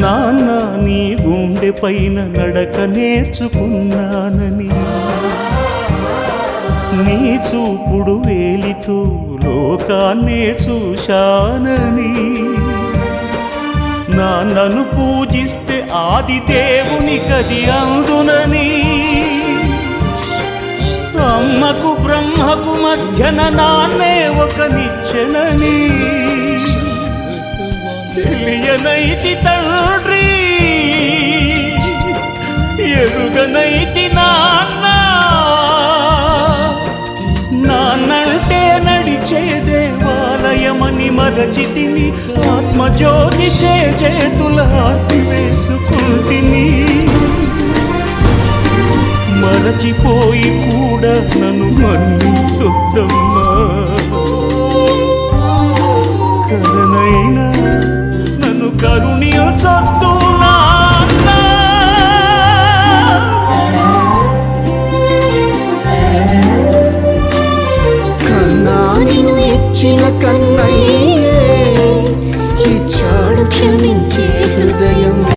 నాన్న నీ గుండె పైన నడక నేర్చుకున్నానని, నీ చూపుడు వేలితో లోకాన్నే చూశానని, నాన్నను పూజిస్తే ఆది దేవుని కది అందునని, అమ్మకు బ్రహ్మకు మధ్యన నాన్నే ఒక నిచ్చెనని తెలియనైతి తండ్రి, ఎరుగనైతి నాన్న. నాన్నంటే నడిచే దేవాలయమని మరచితిని, ఆత్మజ్యోతి చేతుల ఆర్తి వేసుకుంటిని. మరచిపోయి కూడా నన్ను మన్నించొద్దమ్మా, కరుణైనా నన్ను కరుణించొద్దు నాన్న. కన్నా నిన్ను ఇచ్చిన కన్నయ్యే ఇచ్చాడు క్షమి